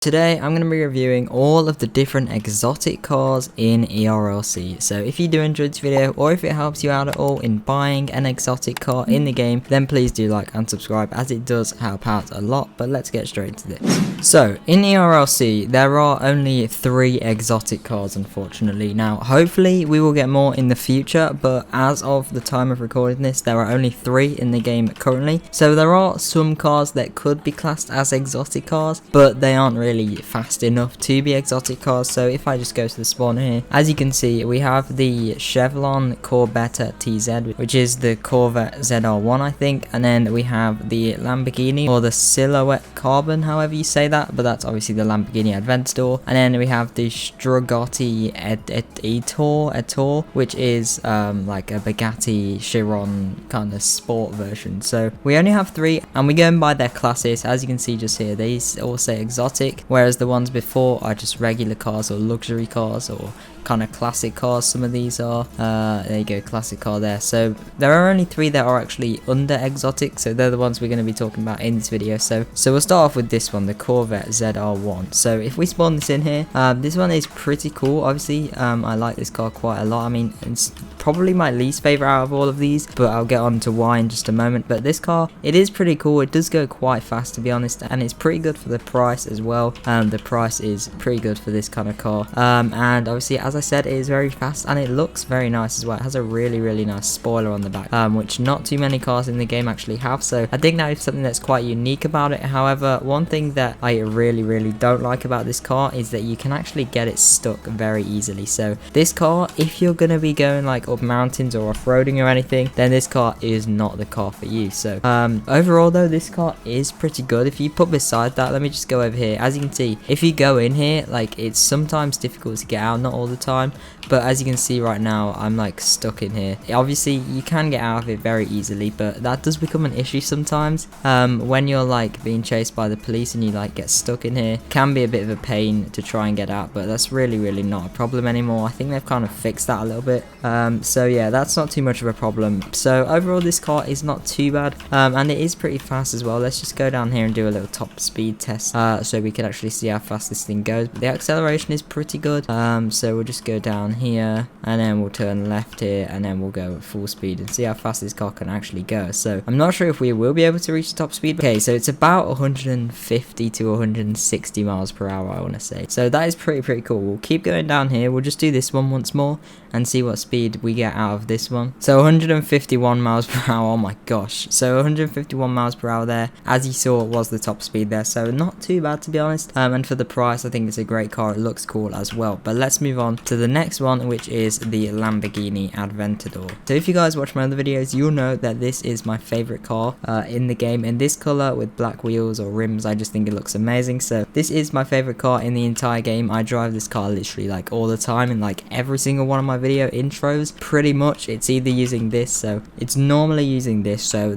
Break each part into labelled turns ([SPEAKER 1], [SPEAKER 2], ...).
[SPEAKER 1] Today I'm going to be reviewing all of the different exotic cars in Erlc. So if you do enjoy this video, or if it helps you out at all in buying an exotic car in the game, then please do like and subscribe, as it does help out a lot. But let's get straight to this. So in Erlc there are only 3 exotic cars, unfortunately. Now hopefully we will get more in the future, but as of the time of recording this there are only 3 in the game currently. So there are some cars that could be classed as exotic cars, but they aren't really fast enough to be exotic cars. So if I just go to the spawn here, as you can see we have the Chevron Corvette TZ, which is the Corvette ZR1 I think, and then we have the Lamborghini, or the Silhouette Carbon, however you say that, but that's obviously the Lamborghini Aventador. And then we have the Strugati Ettore, which is like a Bugatti Chiron kind of sport version. So we only have 3, and we go in by their classes. As you can see just here, these all say exotic, whereas the ones before are just regular cars or luxury cars or kind of classic cars. Some of these are there you go, classic car there. So there are only 3 that are actually under exotic, so they're the ones we're going to be talking about in this video. So we'll start off with this one, the Corvette ZR1. So if we spawn this in here, this one is pretty cool. Obviously I like this car quite a lot. I mean, it's probably my least favorite out of all of these, but I'll get on to why in just a moment. But this car, it is pretty cool. It does go quite fast, to be honest, and it's pretty good for the price as well. The price is pretty good for this kind of car, and obviously, as I said, it is very fast and it looks very nice as well. It has a really nice spoiler on the back, which not too many cars in the game actually have, so I think that is something that's quite unique about it. However, one thing that I really don't like about this car is that you can actually get it stuck very easily. So this car, if you're gonna be going like up mountains or off-roading or anything, then this car is not the car for you. So overall though, this car is pretty good. If you put beside that, let me just go over here. As you can see, if you go in here, like, it's sometimes difficult to get out, not all the time, but as you can see right now, I'm like stuck in here. Obviously you can get out of it very easily, but that does become an issue sometimes. When you're like being chased by the police and you like get stuck in here, it can be a bit of a pain to try and get out, but that's really not a problem anymore. I think they've kind of fixed that a little bit, so yeah, that's not too much of a problem. So overall this car is not too bad, and it is pretty fast as well. Let's just go down here and do a little top speed test, so we can actually see how fast this thing goes. But the acceleration is pretty good, so we'll just go down here and then we'll turn left here and then we'll go at full speed and see how fast this car can actually go. So I'm not sure if we will be able to reach the top speed. Okay, so it's about 150 to 160 miles per hour, I want to say. So that is pretty cool. We'll keep going down here. We'll just do this one once more and see what speed we get out of this one. So 151 miles per hour. Oh my gosh. So 151 miles per hour there. As you saw, it was the top speed there, so not too bad, to be honest. And for the price, I think it's a great car. It looks cool as well. But let's move on to the next one, which is the Lamborghini Aventador. So if you guys watch my other videos, you'll know that this is my favorite car in the game, in this color with black wheels or rims. I just think it looks amazing. So this is my favorite car in the entire game. I drive this car literally like all the time in like every single one of my video intros, pretty much. It's either using this, so it's normally using this, so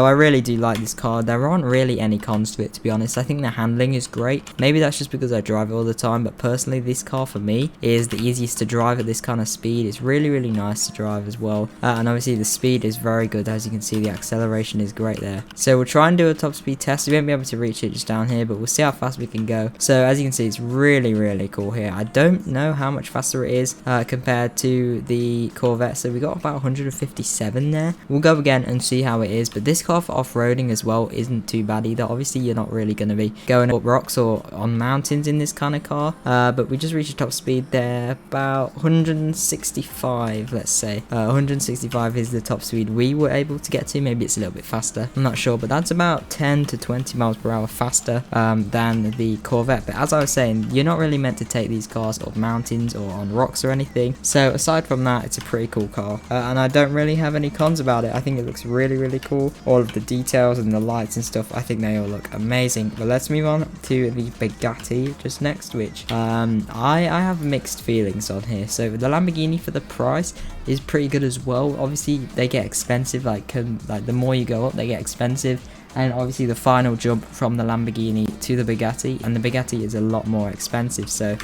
[SPEAKER 1] I really do like this car. There aren't really any cons to it, to be honest. I think the handling is great. Maybe that's just because I drive it all the time, but personally this car for me is the easiest to drive at this kind of speed. It's really nice to drive as well, and obviously the speed is very good. As you can see, the acceleration is great there. So we'll try and do a top speed test. We won't be able to reach it just down here, but we'll see how fast we can go. So as you can see, it's really cool here. I don't know how much faster it is compared to the Corvette. So we got about 157 there. We'll go again and see how it is, but this car for off-roading as well isn't too bad either. Obviously you're not really going to be going up rocks or on mountains in this kind of car, but we just reached a top speed there, about 165, let's say. 165 is the top speed we were able to get to. Maybe it's a little bit faster, I'm not sure, but that's about 10 to 20 miles per hour faster than the Corvette. But as I was saying, you're not really meant to take these cars up mountains or on rocks or anything. So aside from that, it's a pretty cool car, and I don't really have any cons about it. I think it looks really cool. All of the details and the lights and stuff, I think they all look amazing. But let's move on to the Bugatti just next, which I have mixed feelings on here. So the Lamborghini, for the price, is pretty good as well. Obviously they get expensive, like the more you go up they get expensive. and obviously the final jump from the Lamborghini to the Bugatti, and the Bugatti is a lot more expensive. So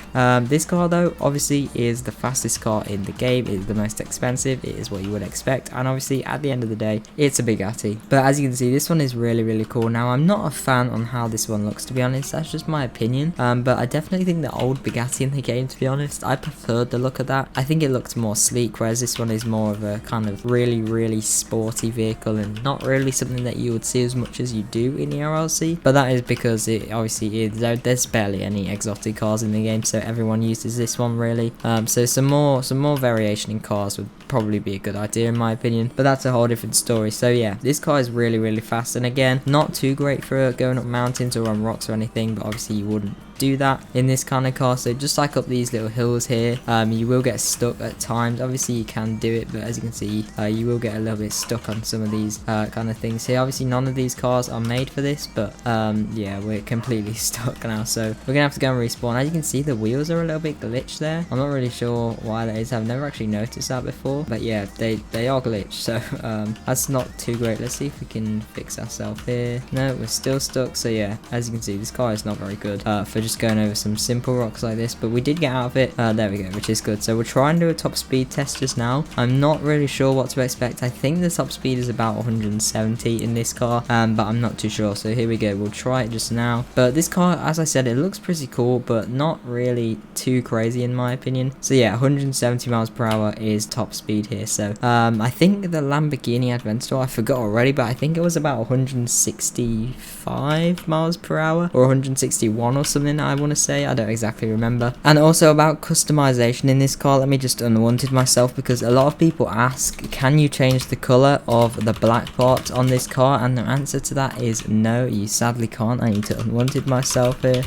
[SPEAKER 1] this car though obviously is the fastest car in the game, it is the most expensive, it is what you would expect, and obviously at the end of the day it's a Bugatti. But as you can see, this one is really cool. Now I'm not a fan on how this one looks, to be honest, that's just my opinion, but I definitely think the old Bugatti in the game, to be honest, I preferred the look of that. I think it looked more sleek, whereas this one is more of a kind of really sporty vehicle, and not really something that you would see as much as you do in the Erlc. But that is because it obviously is, there's barely any exotic cars in the game, so everyone uses this one really. So some more variation in cars would probably be a good idea in my opinion, but that's a whole different story. So yeah, this car is really fast, and again, not too great for going up mountains or on rocks or anything, but obviously you wouldn't do that in this kind of car. So just like up these little hills here, you will get stuck at times. Obviously you can do it, but as you can see, you will get a little bit stuck on some of these kind of things here. Obviously none of these cars are made for this, but yeah, we're completely stuck now, so we're gonna have to go and respawn. As you can see, the wheels are a little bit glitched there. I'm not really sure why that is, I've never actually noticed that before, but yeah, they are glitched, so that's not too great. Let's see if we can fix ourselves here. No, we're still stuck. So yeah, as you can see, this car is not very good for just going over some simple rocks like this, but we did get out of it. There we go, which is good. So we'll try and do a top speed test just now. I'm not really sure what to expect. I think the top speed is about 170 in this car, but I'm not too sure. So here we go, we'll try it just now. But this car, as I said, it looks pretty cool, but not really too crazy in my opinion. So yeah, 170 miles per hour is top speed here. So I think the Lamborghini Aventador, I forgot already, but I think it was about 165 miles per hour or 161 or something, I want to say. I don't exactly remember. And also about customization in this car, let me just unwanted myself, because a lot of people ask, can you change the color of the black part on this car? And the answer to that is no, you sadly can't. I need to unwanted myself here.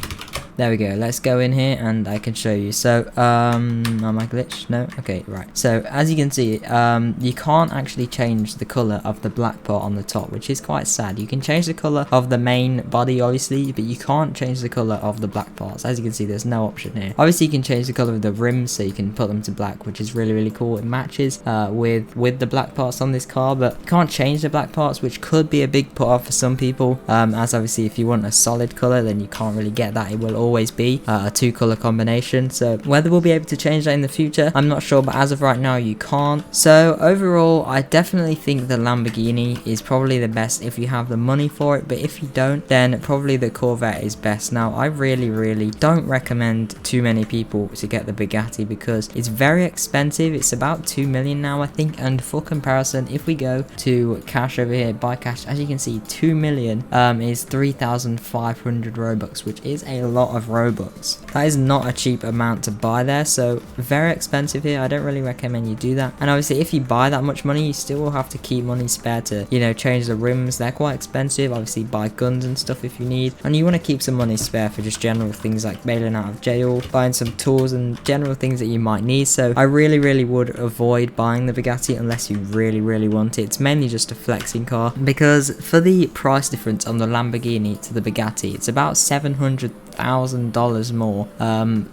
[SPEAKER 1] There we go, let's go in here and I can show you. So am I glitched? No? Okay, right. So as you can see, you can't actually change the color of the black part on the top, which is quite sad. You can change the color of the main body obviously, but you can't change the color of the black parts. As you can see, there's no option here. Obviously you can change the color of the rims, so you can put them to black, which is really cool. It matches with the black parts on this car, but you can't change the black parts, which could be a big put off for some people, as obviously if you want a solid color, then you can't really get that. It will always be a two color combination. So whether we'll be able to change that in the future, I'm not sure, but as of right now you can't. So overall, I definitely think the Lamborghini is probably the best if you have the money for it, but if you don't, then probably the Corvette is best. Now I really don't recommend too many people to get the Bugatti because it's very expensive. It's about 2 million now, I think, and for comparison, if we go to cash over here, buy cash, as you can see, 2 million is 3,500 Robux, which is a lot of Robux. That is not a cheap amount to buy there, so very expensive here. I don't really recommend you do that. And obviously if you buy that much money, you still will have to keep money spare to, you know, change the rims. They're quite expensive. Obviously buy guns and stuff if you need, and you want to keep some money spare for just general things like bailing out of jail, buying some tools and general things that you might need. So I really would avoid buying the Bugatti unless you really want it. It's mainly just a flexing car, because for the price difference on the Lamborghini to the Bugatti, it's about $700,000 more,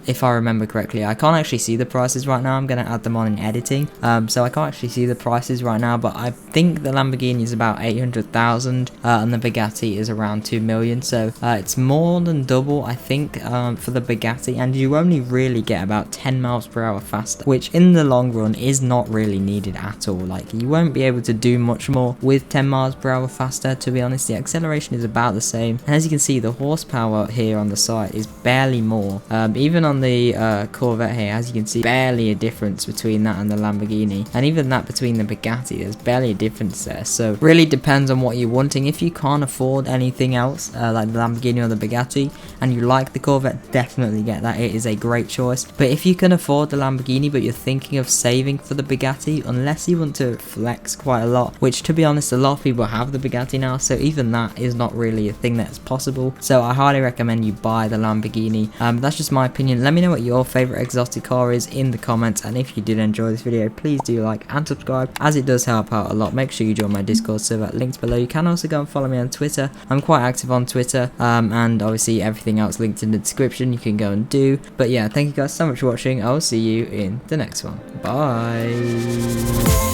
[SPEAKER 1] if I remember correctly. I can't actually see the prices right now. I'm going to add them on in editing, so I can't actually see the prices right now, but I think the Lamborghini is about 800,000 and the Bugatti is around 2 million, so it's more than double, I think, for the Bugatti, and you only really get about 10 miles per hour faster, which in the long run is not really needed at all. Like, you won't be able to do much more with 10 miles per hour faster, to be honest. The acceleration is about the same, and as you can see, the horsepower here on the side is barely more. Even on the Corvette here, as you can see, barely a difference between that and the Lamborghini, and even that between the Bugatti, there's barely a difference there. So really depends on what you're wanting. If you can't afford anything else like the Lamborghini or the Bugatti, and you like the Corvette, definitely get that. It is a great choice. But if you can afford the Lamborghini but you're thinking of saving for the Bugatti, unless you want to flex quite a lot, which to be honest, a lot of people have the Bugatti now, so even that is not really a thing that's possible. So I highly recommend you buy the Lamborghini. That's just my opinion. Let me know what your favorite exotic car is in the comments, and if you did enjoy this video, please do like and subscribe, as it does help out a lot. Make sure you join my Discord server, linked below. You can also go and follow me on Twitter. I'm quite active on Twitter, and obviously everything else linked in the description you can go and do. But yeah, thank you guys so much for watching. I'll see you in the next one. Bye.